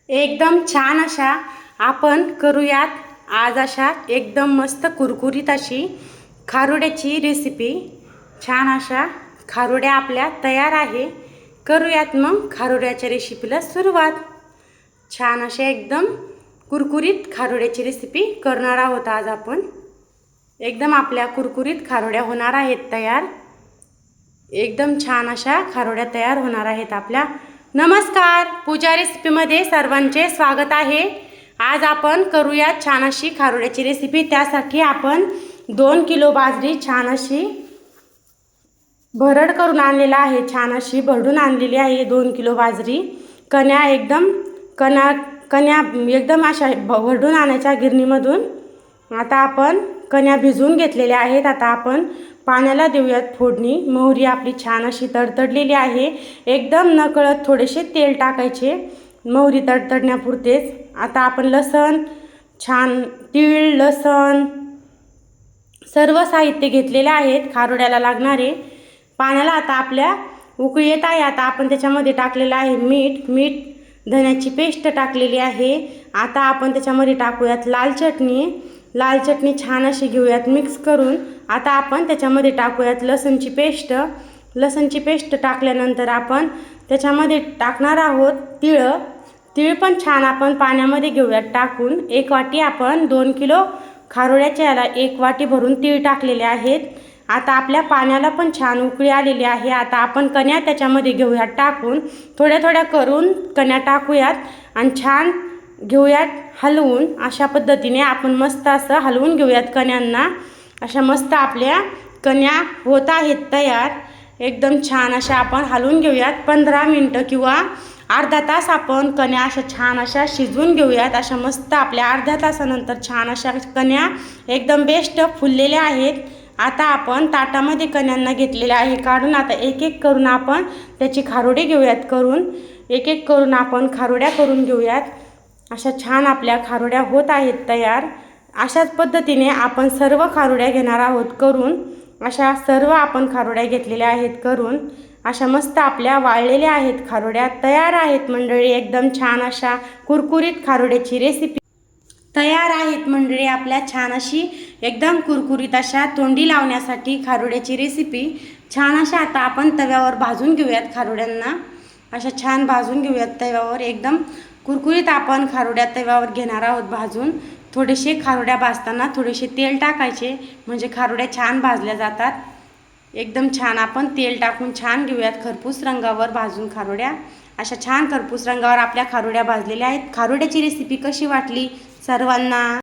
एकदम छान अशा आपण करूयात आज अशा एकदम मस्त कुरकुरीत अशी खारुड्याची रेसिपी। छान अशा खारुड्या आपल्या तयार आहे। करूयात मग खारुड्याच्या रेसिपीला सुरुवात। छान अशा एकदम कुरकुरीत खारुड्याची रेसिपी करणार आहोत आज आपण। एकदम आपल्या कुरकुरीत खारुड्या होणार आहेत तयार। एकदम छान अशा खारुड्या तयार होणार आहेत आपल्या। नमस्कार, पूजा रेसिपीमध्ये सर्वांचे स्वागत आहे। आज आपण करूया छान अशी खारुड्याची रेसिपी। त्यासाठी आपण 2 किलो बाजरी छान अशी भरड करून आणलेला आहे। छान अशी भरडून आणलेली आहे 2 किलो बाजरी। कण्या एकदम अशा भरडून आणायच्या गिरणीमधून। आता आपण कण्या भिजवून घेतलेल्या आहेत। आता आपण पाण्याला देऊयात फोडणी। मोहरी आपली छान अशी तडतडलेली आहे। एकदम नकळत थोडेसे तेल टाकायचे मोहरी तडतडण्यापुरतेच। आता आपण लसण, छान तीळ, लसण सर्व साहित्य घेतलेले आहेत खारुड्याला लागणारे। पाण्याला आता आपल्या उकळी येत आहे। आता आपण त्याच्यामध्ये टाकलेलं आहे मीठ, धन्याची पेस्ट टाकलेली आहे। आता आपण त्याच्यामध्ये टाकूयात लाल चटणी छान अशी घेऊयात मिक्स करून। आता आपण त्याच्यामध्ये टाकूयात लसणची पेस्ट टाकल्यानंतर आपण त्याच्यामध्ये टाकणार आहोत तीळ पण छान आपण पाण्यामध्ये घेऊयात टाकून। 1 वाटी आपण 2 किलो खारुड्याच्या याला 1 वाटी भरून तीळ टाकलेले आहेत। आता आपल्या पाण्याला पण छान उकळी आलेली आहे। आता आपण कण्या त्याच्यामध्ये घेऊयात टाकून। थोड्या करून कण्या टाकूयात आणि छान घेऊयात हलवून। अशा पद्धतीने आपण मस्त असं हलवून घेऊयात कण्यांना। अशा मस्त आपल्या कण्या होत आहेत तयार। एकदम छान अशा आपण हलवून घेऊयात। 15 मिनिटं किंवा अर्धा तास आपण कण्या अशा छान अशा शिजवून घेऊयात। अशा मस्त आपल्या अर्ध्या तासानंतर छान अशा कण्या एकदम बेस्ट फुललेल्या आहेत। आता आपण ताटामध्ये कण्यांना घेतलेल्या आहे काढून। आता एक करून आपण त्याची खारुडे घेऊयात करून। एक करून आपण खारुड्या करून घेऊयात। अशा छान आपल्या खारुड्या होत आहेत तयार। अशाच पद्धतीने आपण सर्व खारुड्या घेणार आहोत करून। अशा सर्व आपण खारुड्या घेतलेल्या आहेत करून। अशा मस्त आपल्या वाळलेल्या आहेत खारुड्या तयार आहेत मंडळी। एकदम छान अशा कुरकुरीत खारुड्याची रेसिपी तयार आहेत मंडळी। आपल्या छान अशी एकदम कुरकुरीत अशा तोंडी लावण्यासाठी खारुड्याची रेसिपी छान अशा आता आपण तव्यावर भाजून घेऊयात खारुड्यांना। अशा छान भाजून घेऊयात तव्यावर। एकदम कुरकुरीत आपण खारुड्या तव्यावर घेणार आहोत भाजून। थोडेसे खारुड्या भाजताना थोडेसे तेल टाकायचे म्हणजे खारुड्या छान भाजल्या जातात। एकदम छान आपण तेल टाकून छान घेऊयात खरपूस रंगावर भाजून खारुड्या। अशा छान खरपूस रंगावर आपल्या खारुड्या भाजलेल्या आहेत। खारुड्याची रेसिपी कशी वाटली सर्वांना?